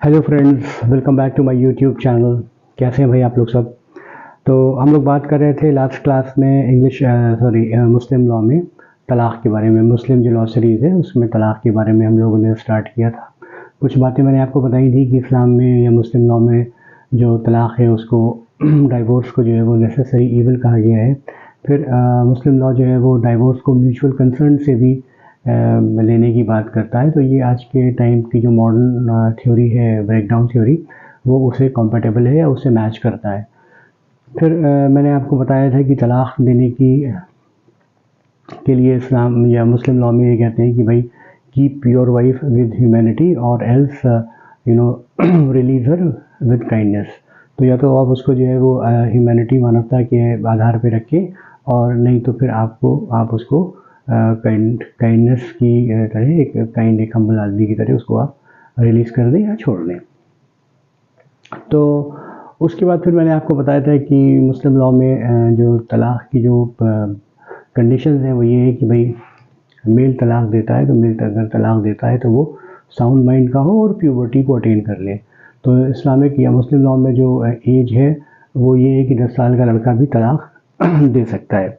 Hello friends, welcome back to my YouTube channel. कैसे हैं भाई आप लोग सब। तो हम लोग बात कर रहे थे लास्ट क्लास में मुस्लिम लॉ में तलाक़ के बारे में। मुस्लिम जो लॉ सीरीज़ है उसमें तलाक़ के बारे में हम लोगों ने स्टार्ट किया था। कुछ बातें मैंने आपको बताई थी कि इस्लाम में या मुस्लिम लॉ में जो तलाक़ है उसको डाइवोर्स को जो है वो नेसेसरी ईविल कहा गया है। फिर मुस्लिम लॉ जो है वो डाइवोर्स को म्यूचुअल कंसर्न से भी लेने की बात करता है। तो ये आज के टाइम की जो मॉडर्न थ्योरी है, ब्रेकडाउन थ्योरी, वो उसे कॉम्पेटेबल है या उससे मैच करता है। फिर मैंने आपको बताया था कि तलाक़ देने की के लिए इस्लाम या मुस्लिम लॉ में ये कहते हैं कि भाई keep your wife with humanity और else release her with kindness. तो या तो आप उसको जो है वो ह्यूमैनिटी, मानवता के आधार पे रखें, और नहीं तो फिर आप उसको काइंडनेस की तरह, एक हम्बल आदमी की तरह उसको आप रिलीज़ कर दें या छोड़ दें। तो उसके बाद फिर मैंने आपको बताया था कि मुस्लिम लॉ में जो तलाक़ की जो कंडीशंस हैं वो ये है कि भाई मेल तलाक़ देता है तो मेल अगर तलाक़ देता है तो वो साउंड माइंड का हो और प्यूबर्टी को अटेन कर ले। तो इस्लामिक या मुस्लिम लॉ में जो एज है वो ये है कि 10 साल का लड़का भी तलाक़ दे सकता है।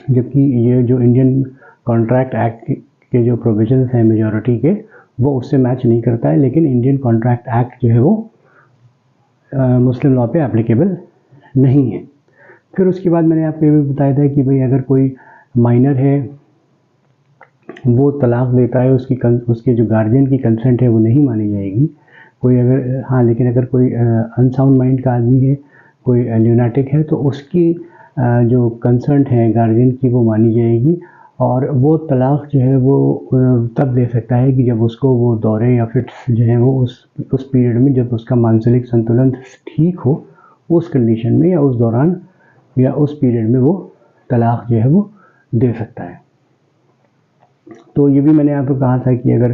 जबकि ये जो इंडियन कॉन्ट्रैक्ट एक्ट के जो प्रोविजंस हैं मेजॉरिटी के, वो उससे मैच नहीं करता है। लेकिन इंडियन कॉन्ट्रैक्ट एक्ट जो है वो मुस्लिम लॉ पे एप्लीकेबल नहीं है। फिर उसके बाद मैंने आपको ये भी बताया था कि भाई अगर कोई माइनर है वो तलाक़ देता है, उसके जो गार्जियन की कंसेंट है वो नहीं मानी जाएगी। कोई अगर लेकिन अगर कोई अनसाउंड माइंड का आदमी है, कोई ल्यूनाटिक है, तो उसकी जो कंसेंट है गार्जियन की वो मानी जाएगी। और वो तलाक़ जो है वो तब दे सकता है कि जब उसको वो दौरे या फिट्स जो है वो उस पीरियड में, जब उसका मानसिक संतुलन ठीक हो, उस कंडीशन में या उस दौरान या उस पीरियड में वो तलाक़ जो है वो दे सकता है। तो ये भी मैंने आपको कहा था कि अगर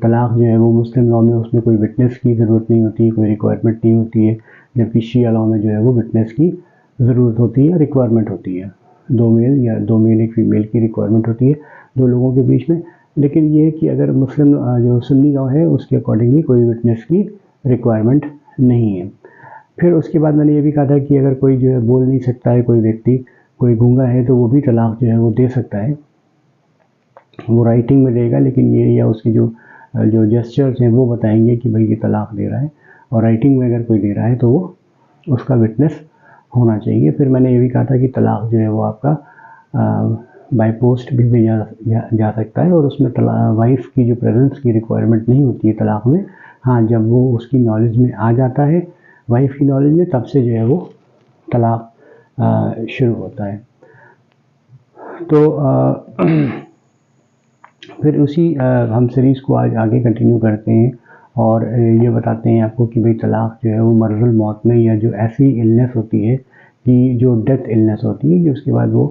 तलाक़ जो है वो मुस्लिम लॉ में उसमें कोई विटनेस की ज़रूरत नहीं होती, कोई रिक्वायरमेंट नहीं होती है, जबकि शिया लॉ में जो है वो विटनेस की ज़रूरत होती है, रिक्वायरमेंट होती है। 2 मेल एक फीमेल की रिक्वायरमेंट होती है 2 लोगों के बीच में। लेकिन ये है कि अगर मुस्लिम जो सुन्नी लॉ है उसके अकॉर्डिंगली कोई विटनेस की रिक्वायरमेंट नहीं है। फिर उसके बाद मैंने ये भी कहा था कि अगर कोई जो है बोल नहीं सकता है, कोई व्यक्ति कोई गूंगा है, तो वो भी तलाक़ जो है वो दे सकता है। वो राइटिंग में देगा, लेकिन ये या उसकी जो जेस्चर्स हैं वो बताएंगे कि भाई ये तलाक़ दे रहा है। और राइटिंग में अगर कोई दे रहा है तो वो उसका विटनेस होना चाहिए। फिर मैंने ये भी कहा था कि तलाक़ जो है वो आपका बाय पोस्ट भी भेजा जा सकता है, और उसमें वाइफ की जो प्रेजेंस की रिक्वायरमेंट नहीं होती है तलाक़ में। जब वो उसकी नॉलेज में आ जाता है, वाइफ की नॉलेज में, तब से जो है वो तलाक़ शुरू होता है। तो फिर उसी हम सीरीज़ को आज आगे कंटिन्यू करते हैं और ये बताते हैं आपको कि भाई तलाक़ जो है वो मर्ज़ुल मौत में, या जो ऐसी इलनेस होती है कि जो डेथ इलनेस होती है कि उसके बाद वो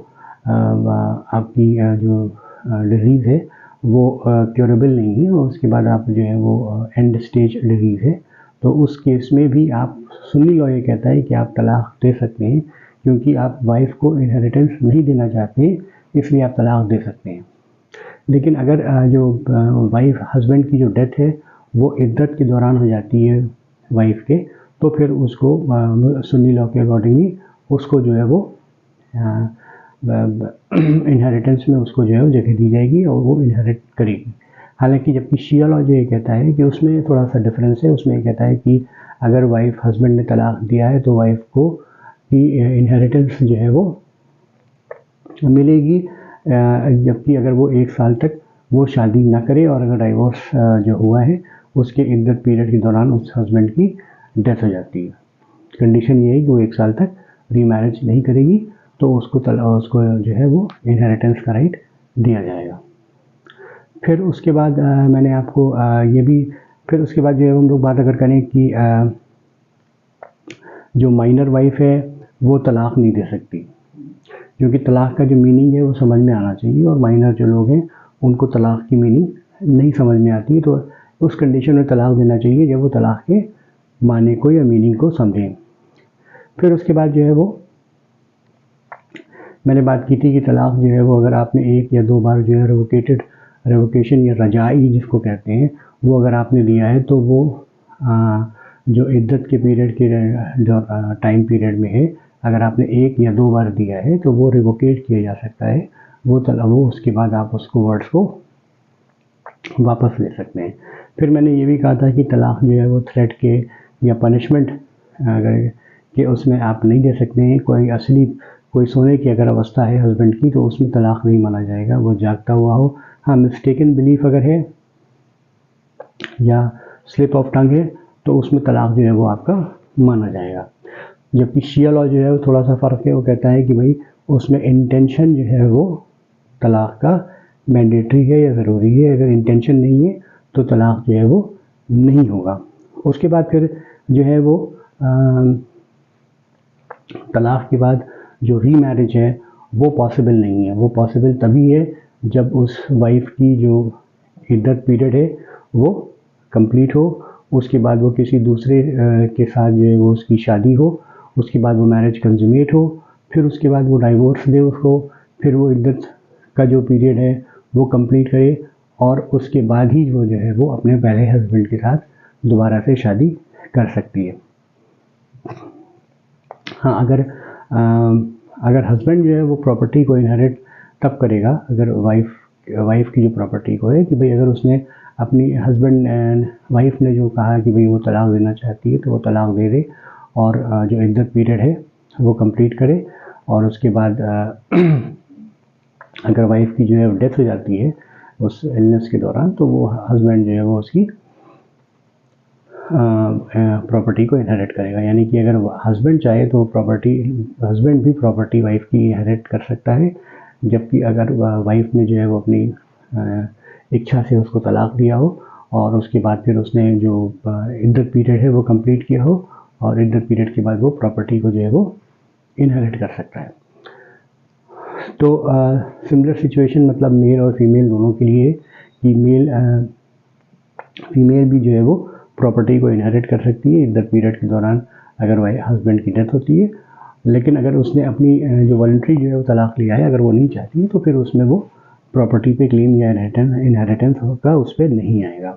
आपकी जो डिज़ीज़ है वो क्योरेबल नहीं है, और उसके बाद आप जो है वो एंड स्टेज डिज़ीज़ है, तो उस केस में भी आप, सुन्नी लॉ ये कहता है कि आप तलाक़ दे सकते हैं, क्योंकि आप वाइफ को इनहेरिटेंस नहीं देना चाहते, इसलिए आप तलाक़ दे सकते हैं। लेकिन अगर जो वाइफ हस्बैंड की जो डेथ है वो इद्दत के दौरान हो जाती है वाइफ के, तो फिर उसको सुन्नी लॉ के अकॉर्डिंगली उसको जो है वो इनहेरिटेंस में उसको जो है वो जगह दी जाएगी और वो इनहेरिट करेगी। हालांकि जबकि शिया लॉ जो ये कहता है कि उसमें थोड़ा सा डिफरेंस है। उसमें ये कहता है कि अगर वाइफ हस्बैंड ने तलाक़ दिया है तो वाइफ को की इनहेरिटेंस जो है वो मिलेगी, जबकि अगर वो 1 साल तक वो शादी ना करे और अगर डाइवोर्स जो हुआ है उसके इद्दत पीरियड के दौरान उस हस्बैंड की डेथ हो जाती है। कंडीशन ये है कि वो 1 साल तक रीमैरिज नहीं करेगी, तो उसको जो है वो इनहेरिटेंस का राइट दिया जाएगा। फिर उसके बाद मैंने आपको ये भी, फिर उसके बाद जो है हम लोग बात अगर करें कि जो माइनर वाइफ है वो तलाक़ नहीं दे सकती, क्योंकि तलाक़ का जो मीनिंग है वो समझ में आना चाहिए, और माइनर जो लोग हैं उनको तलाक़ की मीनिंग नहीं समझ में आती, तो उस कंडीशन में तलाक़ देना चाहिए जब वो तलाक़ के माने को या मीनिंग को समझें। फिर उसके बाद जो है वो मैंने बात की थी कि तलाक़ जो है वो अगर आपने 1 या 2 बार जो है रिवोकेशन या रजाई जिसको कहते हैं वो अगर आपने दिया है तो वो जो इद्दत के पीरियड के जो टाइम पीरियड में है, अगर आपने 1 या 2 बार दिया है तो वो रिवोकेट किया जा सकता है। वो उसके बाद आप उसको वर्ड्स को वापस ले सकते हैं। फिर मैंने ये भी कहा था कि तलाक जो है वो थ्रेट के या पनिशमेंट अगर कि उसमें आप नहीं दे सकते हैं। कोई सोने की अगर अवस्था है हस्बैंड की तो उसमें तलाक नहीं माना जाएगा, वो जागता हुआ हो। हाँ, मिस्टेकन बिलीफ अगर है या स्लिप ऑफ टंग है तो उसमें तलाक जो है वो आपका माना जाएगा। जबकि शिया लॉ जो है वो थोड़ा सा फ़र्क है, वो कहता है कि भाई उसमें इंटेंशन जो है वो तलाक का मैंडेटरी है या ज़रूरी है। अगर इंटेंशन नहीं है तो तलाक जो है वो नहीं होगा। उसके बाद फिर जो है वो तलाक के बाद जो रीमैरिज है वो पॉसिबल नहीं है। वो पॉसिबल तभी है जब उस वाइफ की जो इद्दत पीरियड है वो कंप्लीट हो, उसके बाद वो किसी दूसरे के साथ जो है वो उसकी शादी हो, उसके बाद वो मैरिज कंज्यूमेट हो, फिर उसके बाद वो डाइवोर्स दे उसको, फिर वो इद्दत का जो पीरियड है वो कंप्लीट करे और उसके बाद ही वो जो है वो अपने पहले हस्बैंड के साथ दोबारा से शादी कर सकती है। हाँ, अगर हस्बैंड जो है वो प्रॉपर्टी को इनहेरिट तब करेगा अगर वाइफ की जो प्रॉपर्टी को है कि भाई अगर उसने अपनी हस्बैंड एंड वाइफ ने जो कहा कि भाई वो तलाक देना चाहती है तो वो तलाक दे दे और जो इद्दत पीरियड है वो कंप्लीट करे और उसके बाद अगर वाइफ की जो है डेथ हो जाती है उस इलनेस के दौरान तो वो हस्बैंड जो है वो उसकी प्रॉपर्टी को इनहेरिट करेगा। यानी कि अगर हस्बैंड चाहे तो हस्बैंड भी प्रॉपर्टी वाइफ की इनहेरिट कर सकता है, जबकि अगर वाइफ ने जो है वो अपनी इच्छा से उसको तलाक दिया हो और उसके बाद फिर उसने जो इद्दत पीरियड है वो कंप्लीट किया हो और इद्दत पीरियड के बाद वो प्रॉपर्टी को जो है वो इनहेरिट कर सकता है। तो सिमिलर सिचुएशन मतलब मेल और फीमेल दोनों के लिए कि फीमेल भी जो है वो प्रॉपर्टी को इनहेरिट कर सकती है इद्दत पीरियड के दौरान अगर हस्बैंड की डेथ होती है। लेकिन अगर उसने अपनी जो वॉलंटरी जो है वो तलाक लिया है, अगर वो नहीं चाहती है तो फिर उसमें वो प्रॉपर्टी पे क्लेम या इनहेरिटेंस का उस पर नहीं आएगा।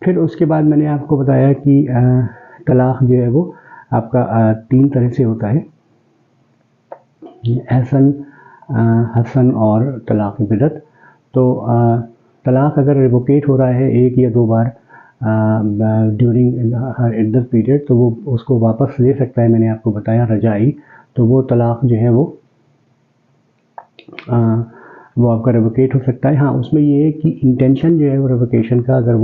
फिर उसके बाद मैंने आपको बताया कि तलाक जो है वो आपका 3 तरह से होता है, एहसन, हसन और तलाक बिदअत। तो तलाक अगर रिवोकेट हो रहा है 1 या 2 बार ड्यूरिंग इद्दत पीरियड तो वो उसको वापस ले सकता है। मैंने आपको बताया रजाई, तो वो तलाक जो है वो आपका रिवोकेट हो सकता है। हाँ, उसमें ये है कि इंटेंशन जो है वो रिवोकेशन का अगर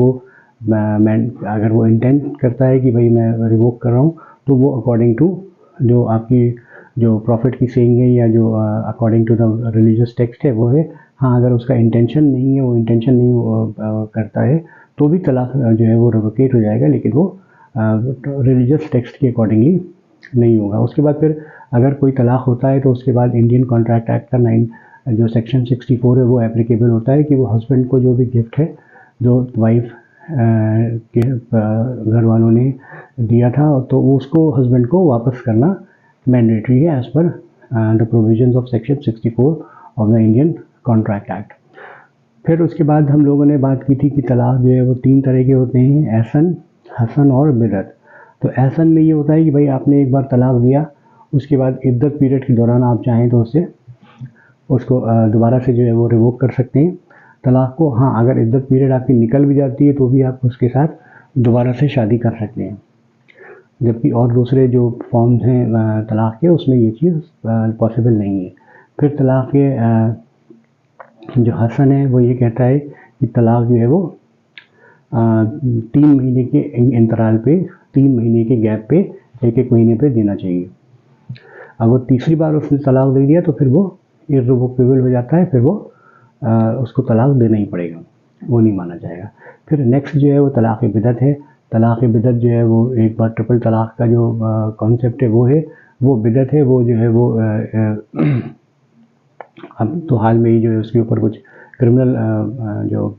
वो इंटेंट करता है कि भाई मैं रिवोक कर रहा हूँ तो वो अकॉर्डिंग टू जो आपकी जो प्रॉफिट की सेइंग है या जो according to the religious text है वो है। हाँ, अगर उसका इंटेंशन नहीं है, वो इंटेंशन नहीं करता है तो भी तलाक जो है वो रिवोकेट हो जाएगा, लेकिन वो रिलीजियस टेक्स्ट के अकॉर्डिंगली नहीं होगा। उसके बाद फिर अगर कोई तलाक होता है तो उसके बाद इंडियन कॉन्ट्रैक्ट एक्ट का जो सेक्शन 64 है वो एप्लीकेबल होता है कि वो हस्बैंड को जो भी गिफ्ट है जो वाइफ के घर वालों ने दिया था तो उसको हस्बैंड को वापस करना मैंडेटरी है as per the provisions of section 64 of the Indian contract act. फिर उसके बाद हम लोगों ने बात की थी कि तलाक जो है वो 3 तरह के होते हैं, एहसन, हसन और बिदअत। तो एहसन में ये होता है कि भाई आपने एक बार तलाक दिया, उसके बाद इद्दत पीरियड के दौरान आप चाहें तो उसको दोबारा से जो है वो रिवोक कर सकते हैं तलाक को। हाँ, अगर इद्दत पीरियड आपकी निकल भी जाती है तो भी आप उसके साथ दोबारा से शादी कर सकते हैं। जबकि और दूसरे जो फॉर्म्स हैं तलाक के उसमें ये चीज़ पॉसिबल नहीं है। फिर तलाक के जो हसन है वो ये कहता है कि तलाक जो है वो 3 महीने के इंतराल पे 3 महीने के गैप पे 1-1 महीने पे देना चाहिए। अगर तीसरी बार उसने तलाक दे दिया तो फिर वो इर्रिवोकेबल हो जाता है, फिर वो उसको तलाक देना ही पड़ेगा, वो नहीं माना जाएगा। फिर नेक्स्ट जो है वो तलाक बिदअत है। तलाक बिदअत जो है वो एक बार ट्रिपल तलाक का जो कॉन्सेप्ट है वो बिदअत है। वो जो है वो अब तो हाल में ही जो है उसके ऊपर कुछ क्रिमिनल जो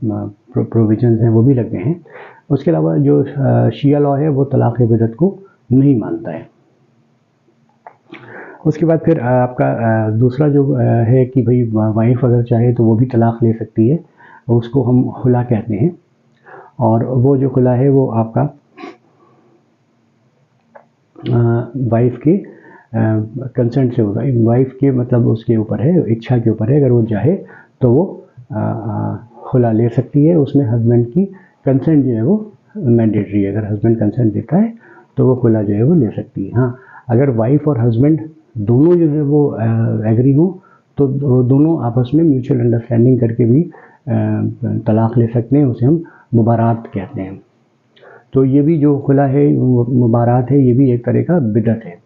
प्रोविजंस हैं वो भी लग गए हैं। उसके अलावा जो शिया लॉ है वो तलाक बिदअत को नहीं मानता है। उसके बाद फिर आपका दूसरा जो है कि भाई वाइफ अगर चाहे तो वो भी तलाक ले सकती है, उसको हम खुला कहते हैं। और वो जो खुला है वो आपका वाइफ की कंसेंट से होगा। वाइफ के मतलब उसके ऊपर है, इच्छा के ऊपर है। अगर वो चाहे तो वो खुला ले सकती है। उसमें हस्बैंड की कंसेंट जो है वो मैंडेटरी है। अगर हस्बैंड कंसेंट देता है तो वो खुला जो है वो ले सकती है। हाँ, अगर वाइफ और हस्बैंड दोनों जो है वो एग्री हो तो दोनों आपस में म्यूचुअल अंडरस्टैंडिंग करके भी तलाक ले सकते हैं। उसे हम मुबारात कहते हैं। तो ये भी जो खुला है, मुबारात है, ये भी एक तरह का बिदअत है।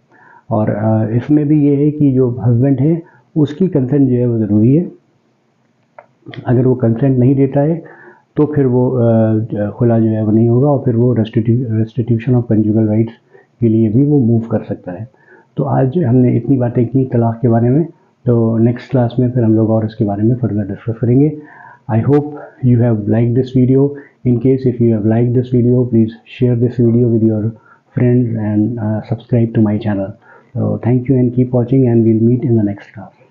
और इसमें भी ये है कि जो हस्बैंड है उसकी कंसेंट जो है वो ज़रूरी है। अगर वो कंसेंट नहीं देता है तो फिर वो खुला जो है वो नहीं होगा, और फिर वो रेस्टिट्यूशन ऑफ कंजुगल राइट्स के लिए भी वो मूव कर सकता है। तो आज हमने इतनी बातें की तलाक के बारे में। तो नेक्स्ट क्लास में फिर हम लोग और इसके बारे में फर्दर डिस्कस करेंगे। I hope you have liked this video. In case if you have liked this video, please share this video with your friends and subscribe to my channel. So thank you and keep watching, and we'll meet in the next class.